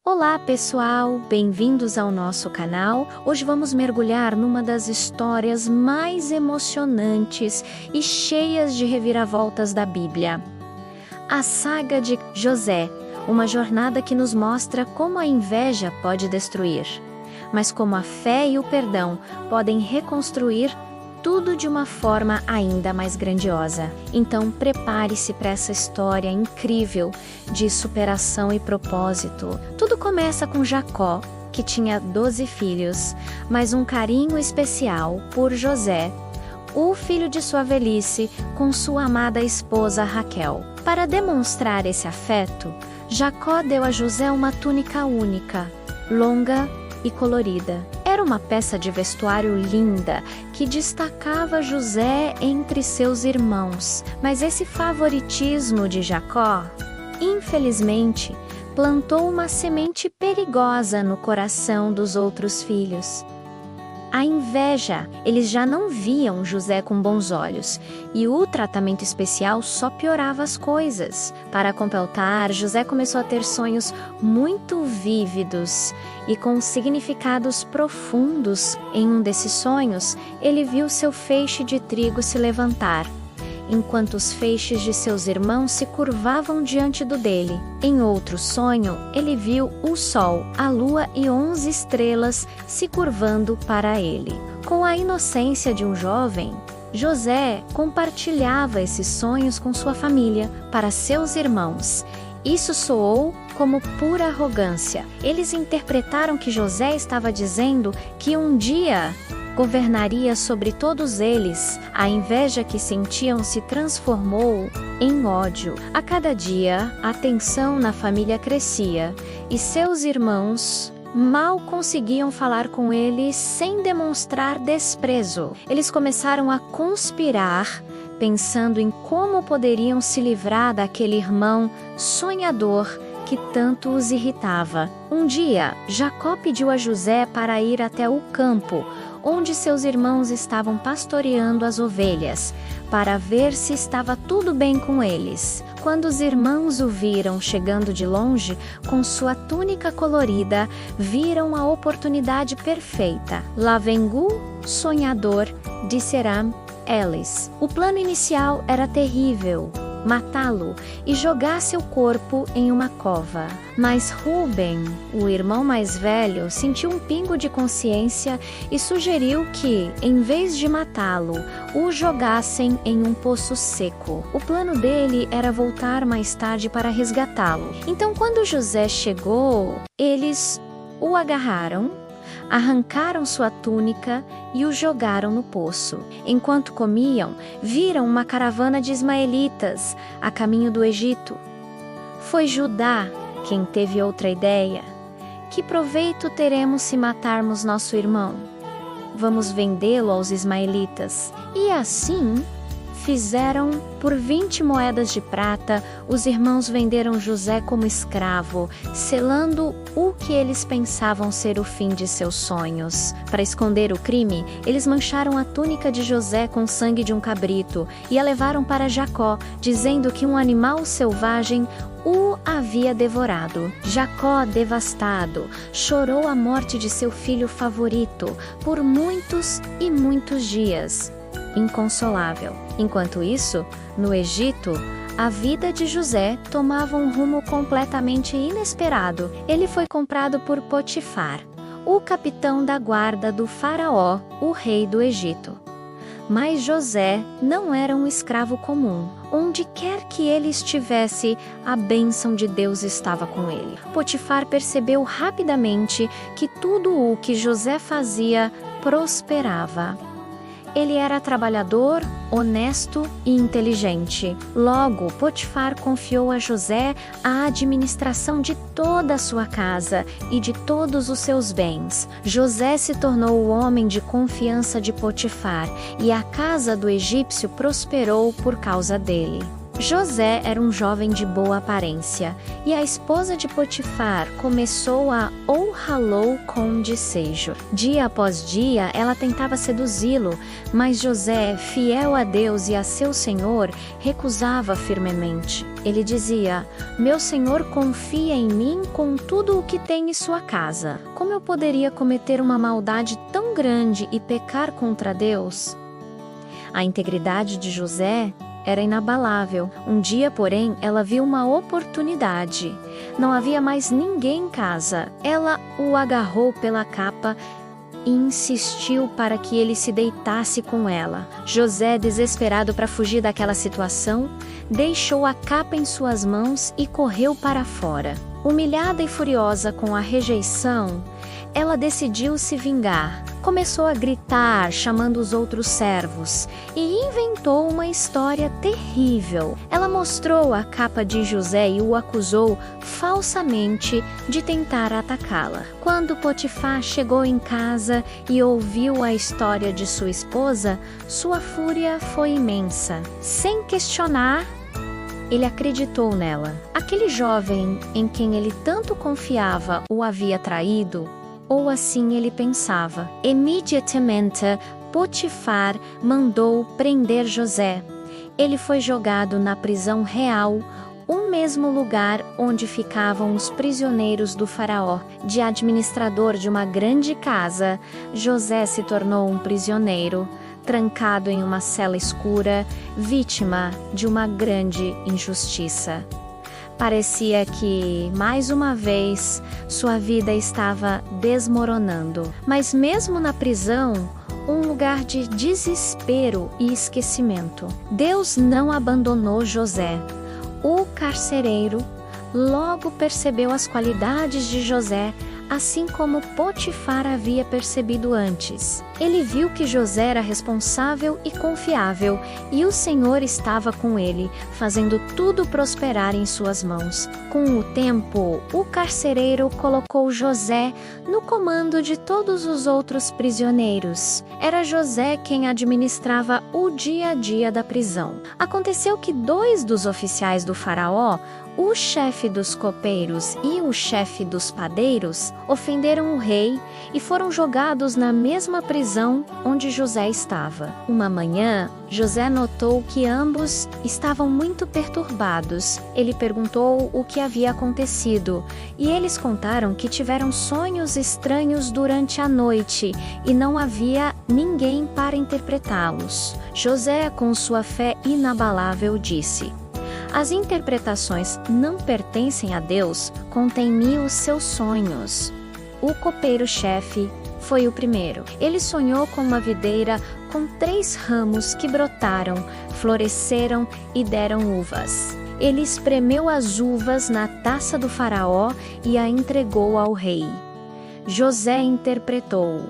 Olá pessoal, bem-vindos ao nosso canal. Hoje vamos mergulhar numa das histórias mais emocionantes e cheias de reviravoltas da Bíblia. A saga de José, uma jornada que nos mostra como a inveja pode destruir, mas como a fé e o perdão podem reconstruir tudo de uma forma ainda mais grandiosa. Então prepare-se para essa história incrível de superação e propósito. Tudo começa com Jacó, que tinha 12 filhos, mas um carinho especial por José, o filho de sua velhice, com sua amada esposa Raquel. Para demonstrar esse afeto, Jacó deu a José uma túnica única, longa e colorida. Era uma peça de vestuário linda que destacava José entre seus irmãos. Mas esse favoritismo de Jacó, infelizmente, plantou uma semente perigosa no coração dos outros filhos. A inveja, eles já não viam José com bons olhos, e o tratamento especial só piorava as coisas. Para completar, José começou a ter sonhos muito vívidos e com significados profundos. Em um desses sonhos, ele viu seu feixe de trigo se levantar, enquanto os feixes de seus irmãos se curvavam diante do dele. Em outro sonho, ele viu o sol, a lua e 11 estrelas se curvando para ele. Com a inocência de um jovem, José compartilhava esses sonhos com sua família, para seus irmãos. Isso soou como pura arrogância. Eles interpretaram que José estava dizendo que um dia governaria sobre todos eles. A inveja que sentiam se transformou em ódio. A cada dia, a tensão na família crescia e seus irmãos mal conseguiam falar com ele sem demonstrar desprezo. Eles começaram a conspirar, pensando em como poderiam se livrar daquele irmão sonhador que tanto os irritava. Um dia, Jacó pediu a José para ir até o campo, onde seus irmãos estavam pastoreando as ovelhas, para ver se estava tudo bem com eles. Quando os irmãos o viram chegando de longe, com sua túnica colorida, viram a oportunidade perfeita. Lá vem Gu, sonhador, disseram eles. O plano inicial era terrível: matá-lo e jogar seu corpo em uma cova. Mas Ruben, o irmão mais velho, sentiu um pingo de consciência e sugeriu que, em vez de matá-lo, o jogassem em um poço seco. O plano dele era voltar mais tarde para resgatá-lo. Então, quando José chegou, eles o agarraram, arrancaram sua túnica e o jogaram no poço. Enquanto comiam, viram uma caravana de ismaelitas a caminho do Egito. Foi Judá quem teve outra ideia. Que proveito teremos se matarmos nosso irmão? Vamos vendê-lo aos ismaelitas. E assim fizeram. Por 20 moedas de prata, os irmãos venderam José como escravo, selando o que eles pensavam ser o fim de seus sonhos. Para esconder o crime, eles mancharam a túnica de José com sangue de um cabrito e a levaram para Jacó, dizendo que um animal selvagem o havia devorado. Jacó, devastado, chorou a morte de seu filho favorito por muitos e muitos dias, inconsolável. Enquanto isso, no Egito, a vida de José tomava um rumo completamente inesperado. Ele foi comprado por Potifar, o capitão da guarda do faraó, o rei do Egito. Mas José não era um escravo comum. Onde quer que ele estivesse, a bênção de Deus estava com ele. Potifar percebeu rapidamente que tudo o que José fazia prosperava. Ele era trabalhador, honesto e inteligente. Logo, Potifar confiou a José a administração de toda a sua casa e de todos os seus bens. José se tornou o homem de confiança de Potifar, e a casa do egípcio prosperou por causa dele. José era um jovem de boa aparência, e a esposa de Potifar começou a honrá-lo com desejo. Dia após dia, ela tentava seduzi-lo, mas José, fiel a Deus e a seu senhor, recusava firmemente. Ele dizia: "Meu senhor confia em mim com tudo o que tem em sua casa. Como eu poderia cometer uma maldade tão grande e pecar contra Deus?" A integridade de José era inabalável. Um dia, porém, ela viu uma oportunidade. Não havia mais ninguém em casa. Ela o agarrou pela capa e insistiu para que ele se deitasse com ela. José, desesperado para fugir daquela situação, deixou a capa em suas mãos e correu para fora. Humilhada e furiosa com a rejeição, ela decidiu se vingar. Começou a gritar, chamando os outros servos, e inventou uma história terrível. Ela mostrou a capa de José e o acusou falsamente de tentar atacá-la. Quando Potifar chegou em casa e ouviu a história de sua esposa, sua fúria foi imensa. Sem questionar, ele acreditou nela. Aquele jovem em quem ele tanto confiava o havia traído, ou assim ele pensava. Imediatamente, Potifar mandou prender José. Ele foi jogado na prisão real, o mesmo lugar onde ficavam os prisioneiros do faraó. De administrador de uma grande casa, José se tornou um prisioneiro, trancado em uma cela escura, vítima de uma grande injustiça. Parecia que, mais uma vez, sua vida estava desmoronando. Mas mesmo na prisão, um lugar de desespero e esquecimento. Deus não abandonou José. O carcereiro logo percebeu as qualidades de José, assim como Potifar havia percebido antes. Ele viu que José era responsável e confiável, e o Senhor estava com ele, fazendo tudo prosperar em suas mãos. Com o tempo, o carcereiro colocou José no comando de todos os outros prisioneiros. Era José quem administrava o dia a dia da prisão. Aconteceu que 2 dos oficiais do faraó, o chefe dos copeiros e o chefe dos padeiros, ofenderam o rei e foram jogados na mesma prisão onde José estava. Uma manhã, José notou que ambos estavam muito perturbados. Ele perguntou o que havia acontecido, e eles contaram que tiveram sonhos estranhos durante a noite e não havia ninguém para interpretá-los. José, com sua fé inabalável, disse: "As interpretações não pertencem a Deus, conta em mim os seus sonhos." O copeiro-chefe foi o primeiro. Ele sonhou com uma videira com 3 ramos que brotaram, floresceram e deram uvas. Ele espremeu as uvas na taça do faraó e a entregou ao rei. José interpretou: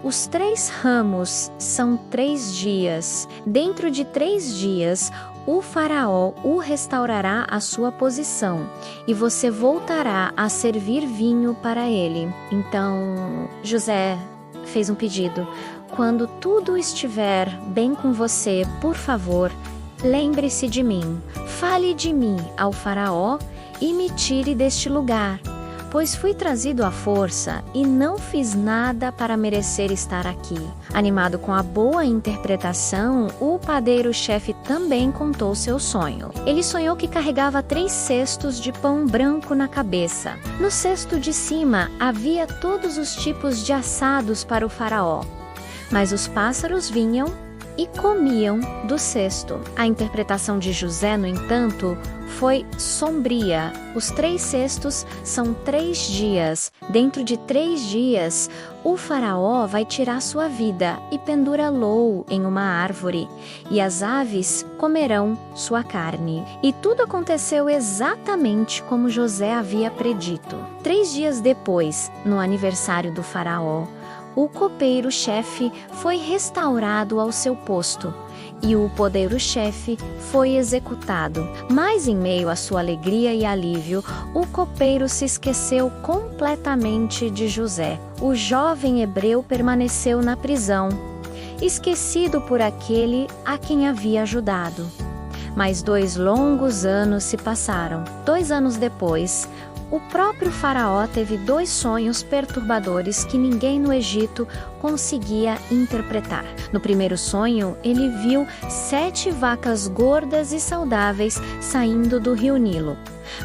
"Os 3 ramos são 3 dias. Dentro de 3 dias, o faraó o restaurará à sua posição, e você voltará a servir vinho para ele." Então, José fez um pedido: "Quando tudo estiver bem com você, por favor, lembre-se de mim. Fale de mim ao faraó e me tire deste lugar, pois fui trazido à força e não fiz nada para merecer estar aqui." Animado com a boa interpretação, o padeiro-chefe também contou seu sonho. Ele sonhou que carregava 3 cestos de pão branco na cabeça. No cesto de cima havia todos os tipos de assados para o faraó, mas os pássaros vinham e comiam do cesto. A interpretação de José, no entanto, foi sombria. Os 3 cestos são 3 dias. Dentro de 3 dias, o faraó vai tirar sua vida e pendurá-lo em uma árvore, e as aves comerão sua carne. E tudo aconteceu exatamente como José havia predito. 3 dias depois, no aniversário do faraó, o copeiro-chefe foi restaurado ao seu posto e o padeiro-chefe foi executado. Mas em meio à sua alegria e alívio, o copeiro se esqueceu completamente de José. O jovem hebreu permaneceu na prisão, esquecido por aquele a quem havia ajudado. Mas 2 longos anos se passaram. 2 anos depois, o próprio faraó teve 2 sonhos perturbadores que ninguém no Egito conseguia interpretar. No primeiro sonho, ele viu 7 vacas gordas e saudáveis saindo do rio Nilo.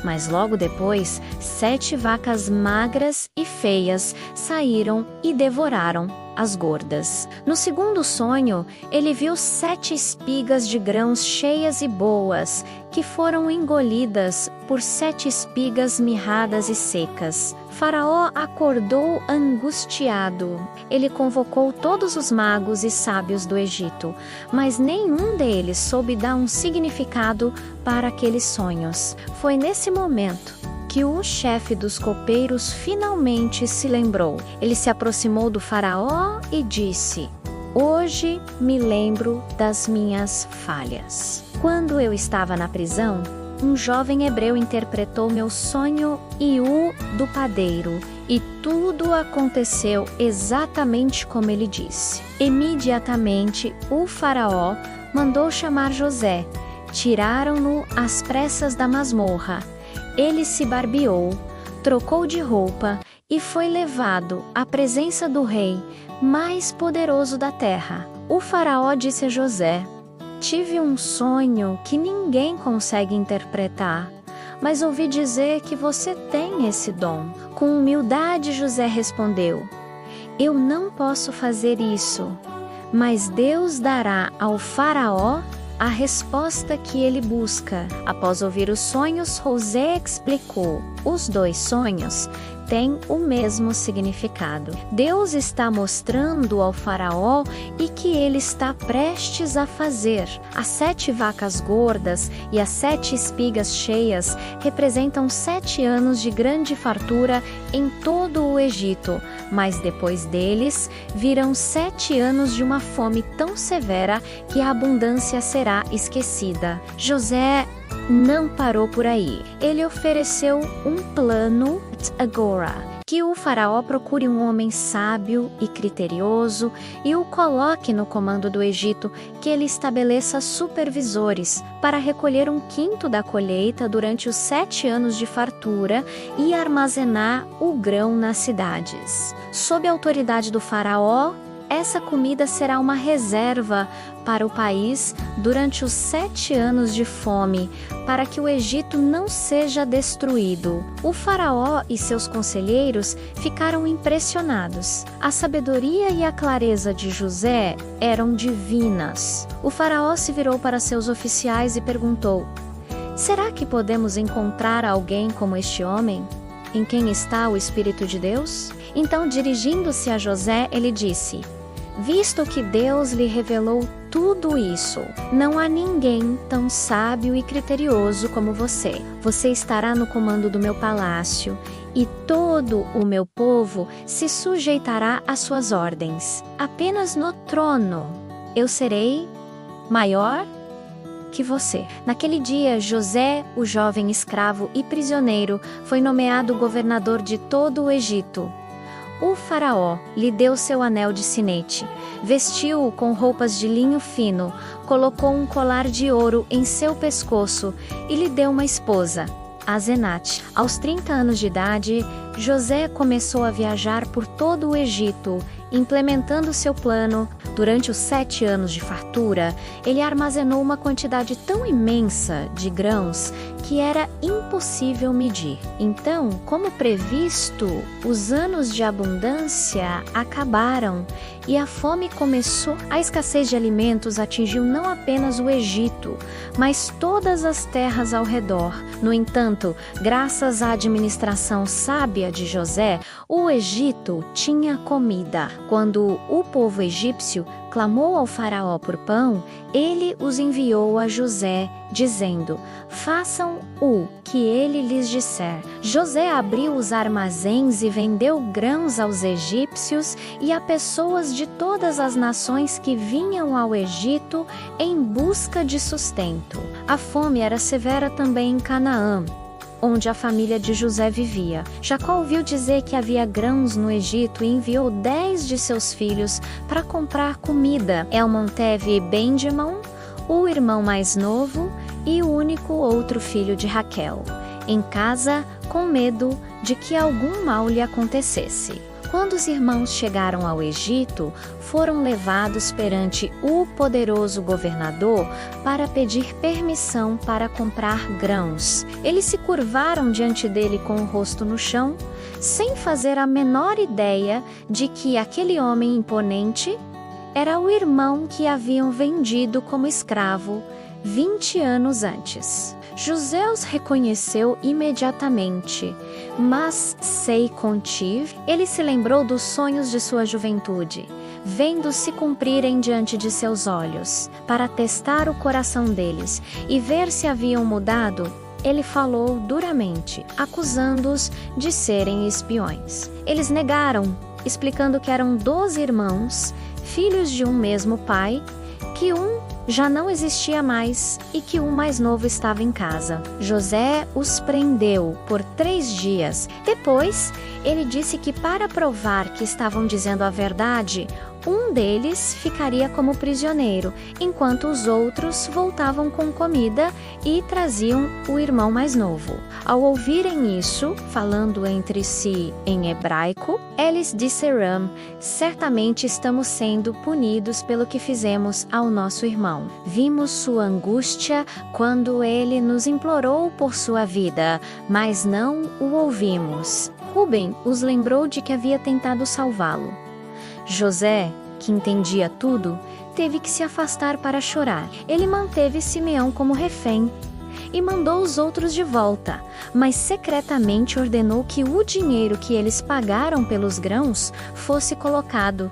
Mas logo depois, 7 vacas magras e feias saíram e devoraram as gordas. No segundo sonho, ele viu 7 espigas de grãos cheias e boas, que foram engolidas por 7 espigas mirradas e secas. Faraó acordou angustiado. Ele convocou todos os magos e sábios do Egito, mas nenhum deles soube dar um significado para aqueles sonhos. Foi nesse momento que o chefe dos copeiros finalmente se lembrou. Ele se aproximou do faraó e disse: "Hoje me lembro das minhas falhas. Quando eu estava na prisão, um jovem hebreu interpretou meu sonho e o do padeiro, e tudo aconteceu exatamente como ele disse." Imediatamente, o faraó mandou chamar José. Tiraram-no às pressas da masmorra. Ele se barbeou, trocou de roupa e foi levado à presença do rei mais poderoso da terra. O faraó disse a José: "Tive um sonho que ninguém consegue interpretar, mas ouvi dizer que você tem esse dom." Com humildade, José respondeu: "Eu não posso fazer isso, mas Deus dará ao faraó a resposta que ele busca." Após ouvir os sonhos, José explicou: "Os 2 sonhos têm o mesmo significado. Deus está mostrando ao faraó e que ele está prestes a fazer. As 7 vacas gordas e as 7 espigas cheias representam 7 anos de grande fartura em todo o Egito, mas depois deles virão 7 anos de uma fome tão severa que a abundância será esquecida." José não parou por aí. Ele ofereceu um plano agora, que o faraó procure um homem sábio e criterioso e o coloque no comando do Egito, que ele estabeleça supervisores para recolher 1/5 da colheita durante os 7 anos de fartura e armazenar o grão nas cidades. Sob a autoridade do faraó, essa comida será uma reserva para o país durante os 7 anos de fome, para que o Egito não seja destruído. O faraó e seus conselheiros ficaram impressionados. A sabedoria e a clareza de José eram divinas. O faraó se virou para seus oficiais e perguntou: "Será que podemos encontrar alguém como este homem, em quem está o Espírito de Deus?" Então, dirigindo-se a José, ele disse: "Visto que Deus lhe revelou tudo isso, não há ninguém tão sábio e criterioso como você. Você estará no comando do meu palácio e todo o meu povo se sujeitará às suas ordens. Apenas no trono eu serei maior que você." Naquele dia, José, o jovem escravo e prisioneiro, foi nomeado governador de todo o Egito. O faraó lhe deu seu anel de sinete, vestiu-o com roupas de linho fino, colocou um colar de ouro em seu pescoço e lhe deu uma esposa, Asenate. Aos 30 anos de idade, José começou a viajar por todo o Egito, implementando seu plano. Durante os 7 anos de fartura, ele armazenou uma quantidade tão imensa de grãos que era impossível medir. Então, como previsto, os anos de abundância acabaram e a fome começou. A escassez de alimentos atingiu não apenas o Egito, mas todas as terras ao redor. No entanto, graças à administração sábia de José, o Egito tinha comida. Quando o povo egípcio clamou ao faraó por pão, ele os enviou a José, dizendo: "Façam o que ele lhes disser." José abriu os armazéns e vendeu grãos aos egípcios e a pessoas de todas as nações que vinham ao Egito em busca de sustento. A fome era severa também em Canaã, onde a família de José vivia. Jacó ouviu dizer que havia grãos no Egito e enviou 10 de seus filhos para comprar comida. Elmon teve Benjamim, o irmão mais novo, e o único outro filho de Raquel, em casa com medo de que algum mal lhe acontecesse. Quando os irmãos chegaram ao Egito, foram levados perante o poderoso governador para pedir permissão para comprar grãos. Eles se curvaram diante dele com o rosto no chão, sem fazer a menor ideia de que aquele homem imponente era o irmão que haviam vendido como escravo 20 anos antes. José os reconheceu imediatamente, mas sei contive, ele se lembrou dos sonhos de sua juventude, vendo-se cumprirem diante de seus olhos. Para testar o coração deles e ver se haviam mudado, ele falou duramente, acusando-os de serem espiões. Eles negaram, explicando que eram 12 irmãos, filhos de um mesmo pai, que um já não existia mais e que o mais novo estava em casa. José os prendeu por 3 dias. Depois, ele disse que para provar que estavam dizendo a verdade, um deles ficaria como prisioneiro, enquanto os outros voltavam com comida e traziam o irmão mais novo. Ao ouvirem isso, falando entre si em hebraico, eles disseram: certamente estamos sendo punidos pelo que fizemos ao nosso irmão. Vimos sua angústia quando ele nos implorou por sua vida, mas não o ouvimos. Rúben os lembrou de que havia tentado salvá-lo. José, que entendia tudo, teve que se afastar para chorar. Ele manteve Simeão como refém e mandou os outros de volta, mas secretamente ordenou que o dinheiro que eles pagaram pelos grãos fosse colocado